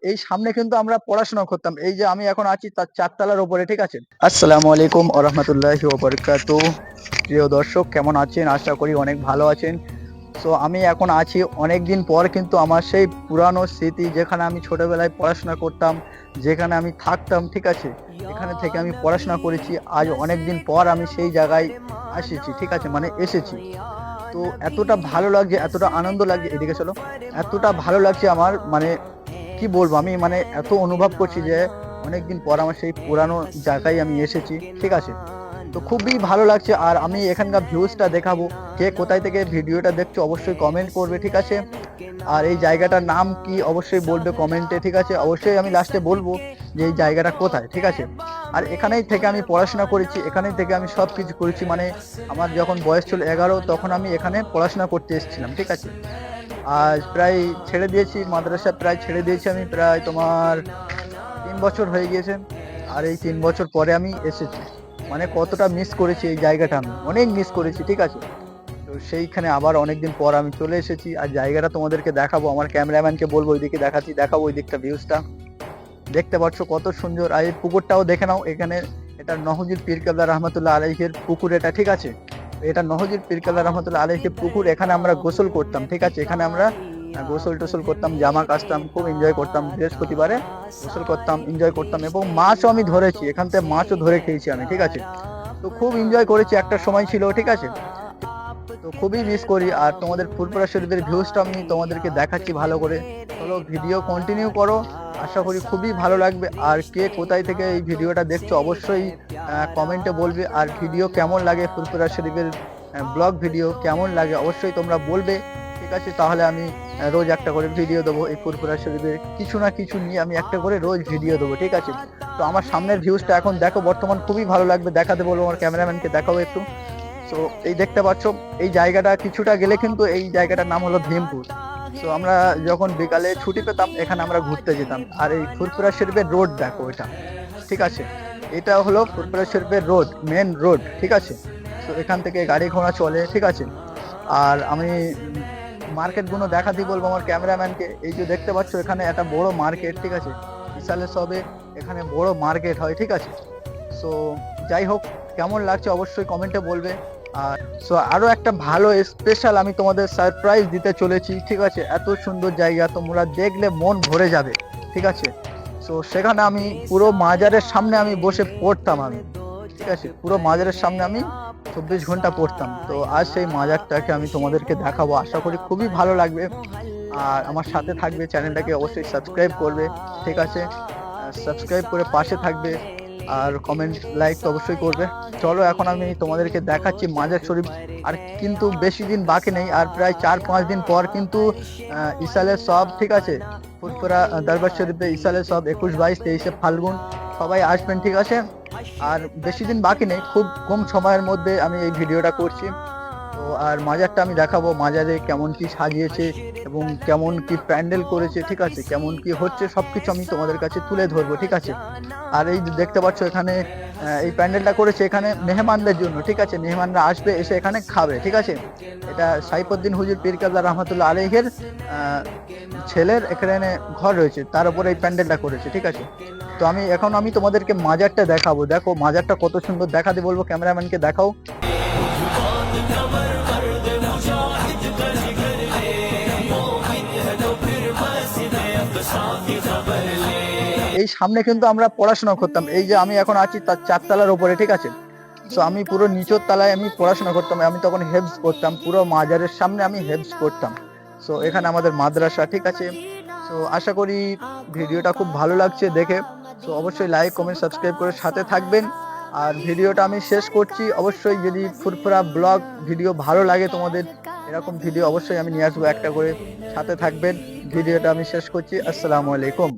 এই সামনে কিন্তু আমরা পড়াশোনা করতাম। এই যে আমি এখন আছি তার ৪ তলার উপরে, ঠিক আছে? আসসালামু আলাইকুম ওয়া রাহমাতুল্লাহি ওয়া বারাকাতুহু। প্রিয় দর্শক কেমন আছেন? আশা করি অনেক ভালো আছেন। সো আমি এখন আছি অনেকদিন পর, কিন্তু আমার সেই পুরানো স্মৃতি যেখানে আমি ছোটবেলায় পড়াশোনা করতাম, যেখানে আমি থাকতাম, ঠিক আছে? এখানে থেকে আমি পড়াশোনা করেছি। আজ অনেকদিন পর আমি সেই জায়গায় এসেছি, ঠিক আছে? মানে এসেছি। তো এতটা ভালো লাগছে, এতটা আনন্দ লাগছে, এদিকে চলো। এতটা ভালো লাগছে আমার, মানে কি বলবো, আমি মানে এত অনুভব করছি যে অনেকদিন পর আমার সেই পুরানো জায়গায় আমি এসেছি, ঠিক আছে? তো খুবই ভালো লাগছে। আর আমি এখানকার ভিউজটা দেখাবো। কে কোথায় থেকে ভিডিওটা দেখছো অবশ্যই কমেন্ট করবে, ঠিক আছে? আর এই জায়গাটার নাম কি অবশ্যই বলবে কমেন্টে, ঠিক আছে? অবশ্যই আমি লাস্টে বলবো যে এই জায়গাটা কোথায়, ঠিক আছে? আর এখানেই থেকে আমি পড়াশোনা করেছি, এখানেই থেকে আমি সব কিছু করেছি। মানে আমার যখন বয়স ছিল 11, তখন আমি এখানে পড়াশোনা করতে এসেছিলাম, ঠিক আছে? আজ প্রায় ছেড়ে দিয়েছি মাদ্রাসা, প্রায় ছেড়ে দিয়েছি আমি, প্রায় তোমার ৩ বছর হয়ে গিয়েছে। আর এই ৩ বছর পরে আমি এসেছি। মানে কতটা মিস করেছি এই জায়গাটা, আমি অনেক মিস করেছি, ঠিক আছে? তো সেইখানে আবার অনেকদিন পর আমি চলে এসেছি। আর জায়গাটা তোমাদেরকে দেখাবো, আমার ক্যামেরাম্যানকে বলবো ওইদিকে দেখাবো ওই দিকটা ভিউজটা। দেখতে পাচ্ছ কত সুন্দর। আর এই পুকুরটাও দেখে নাও। এখানে এটা নহজুর পীর কেবলা রহমতুল্লাহ আলাইহির পুকুর, এটা, ঠিক আছে? এটা নহজুর পীর কেবলা রহমতুল্লাহ আলাইহির পুকুর। এখানে আমরা গোসল করতাম, ঠিক আছে? এখানে আমরা গোসল টোসল করতাম, জামা কাচতাম, খুব এনজয় করতাম। বৃহস্পতিবারে গোসল করতাম, এনজয় করতাম, এবং মাছও আমি ধরেছি এখান থেকে, মাছও ধরে খেয়েছি আমি, ঠিক আছে? তো খুব এনজয় করেছি, একটা সময় ছিল, ঠিক আছে? তো খুবই মিস করি। আর তোমাদের ফুরফুরা শরীফের ভিউজটা আমি তোমাদেরকে দেখাচ্ছি ভালো করে। চলো ভিডিও কন্টিনিউ করো, আশা করি খুবই ভালো লাগবে। আর কে কোথায় থেকে এই ভিডিওটা দেখছো অবশ্যই কমেন্টে বলবে। আর ভিডিও কেমন লাগে, ফুরফুরা শরীফের ব্লগ ভিডিও কেমন লাগে অবশ্যই তোমরা বলবে, ঠিক আছে? তাহলে আমি রোজ একটা করে ভিডিও দেবো। এই ফুরফুরা শরীফের কিছু না কিছু নিয়ে আমি একটা করে রোজ ভিডিও দেবো, ঠিক আছে? তো আমার সামনের ভিউজটা এখন দেখো, বর্তমান খুবই ভালো লাগবে। দেখাতে বলবো আমার ক্যামেরাম্যানকে, দেখাবো একটু। তো এই দেখতে পাচ্ছ এই জায়গাটা, কিছুটা গেলে কিন্তু এই জায়গাটার নাম হলো ভীমপুর। তো আমরা যখন বিকালে ছুটি পেতাম এখানে আমরা ঘুরতে যেতাম। আর এই ফুরফুরা শরীফের রোড দেখো এটা, ঠিক আছে? এটা হলো ফুরফুরা শরীফের রোড, মেন রোড, ঠিক আছে? তো এখান থেকে গাড়ি ঘোড়া চলে, ঠিক আছে? আর আমি মার্কেট গুলো দেখাতে বলবো আমার ক্যামেরাম্যানকে। এই যে দেখতে পাচ্ছ এখানে একটা বড় মার্কেট, ঠিক আছে? বিশালের সবে এখানে বড় মার্কেট হয়, ঠিক আছে? সো যাই হোক, কেমন লাগছে অবশ্যই কমেন্টে বলবে। আর সো আরো একটা ভালো স্পেশাল আমি তোমাদের সারপ্রাইজ দিতে চলেছি, ঠিক আছে? এত সুন্দর জায়গা, তোমরা দেখলে মন ভরে যাবে, ঠিক আছে? সো সেখানে আমি পুরো মাজারের সামনে আমি বসে পড়তাম আমি, ঠিক আছে? পুরো মাজারের সামনে আমি ২৪ ঘন্টা পড়তাম। তো আজ সেই মাজারটাকে আমি তোমাদেরকে দেখাবো, আশা করি খুবই ভালো লাগবে। আর আমার সাথে থাকবে, চ্যানেলটাকে অবশ্যই সাবস্ক্রাইব করবে, ঠিক আছে? সাবস্ক্রাইব করে পাশে থাকবে। আর কমেন্ট লাইক তো অবশ্যই করবে। চলো এখন আমি তোমাদেরকে দেখাচ্ছি মাজার শরীফ। আর কিন্তু বেশি দিন বাকি নেই, আর প্রায় ৪-৫ দিন পর কিন্তু ইসালের সব, ঠিক আছে? ফুরফুরা দরবার শরীফে ইসালের সব ২১, ২২, ২৩ ফাল্গুন সবাই আসবেন, ঠিক আছে? আর বেশি দিন বাকি নেই, খুব কম সময়ের মধ্যে আমি এই ভিডিওটা করছি। তো আর মাজারটা আমি দেখাবো, মাজারে কেমন কি সাজিয়েছে এবং কেমন কি প্যান্ডেল করেছে, ঠিক আছে? কেমন কি হচ্ছে সবকিছু আমি তোমাদের কাছে তুলে ধরবো, ঠিক আছে? আর এই যে দেখতে পাচ্ছ এখানে এই প্যান্ডেলটা করেছে এখানে মেহমানদের জন্য, ঠিক আছে? মেহমানরা আসবে, এসে এখানে খাবে, ঠিক আছে? এটা সাইফুদ্দিন হুজুর পীর কেবলা রহমতুল্লাহ আলাইহির ছেলের এখানে ঘর রয়েছে, তার উপরে এই প্যান্ডেলটা করেছে, ঠিক আছে? তো আমি তোমাদেরকে মাজারটা দেখাবো। দেখো মাজারটা কত সুন্দর, দেখাতে বলবো ক্যামেরাম্যানকে, দেখাও। এই সামনে কিন্তু আমরা পড়াশোনা করতাম। এই যে আমি এখন আছি তার ৪ তলার উপরে, ঠিক আছে? সো আমি পুরো নিচের তলায় আমি পড়াশোনা করতাম। আমি তখন হেফজ করতাম, পুরো মাজারের সামনে আমি হেফজ করতাম। সো এখানে আমাদের মাদ্রাসা, ঠিক আছে? সো আশা করি ভিডিওটা খুব ভালো লাগছে দেখে। সো অবশ্যই লাইক কমেন্ট সাবস্ক্রাইব করে সাথে থাকবেন। আর ভিডিওটা আমি শেষ করছি। অবশ্যই যদি ফুরফুরা ব্লগ ভিডিও ভালো লাগে তোমাদের, এরকম ভিডিও অবশ্যই আমি নিয়ে আসবো একটা করে, সাথে থাকবেন। ভিডিওটা আমি শেষ করছি। আসসালামু আলাইকুম।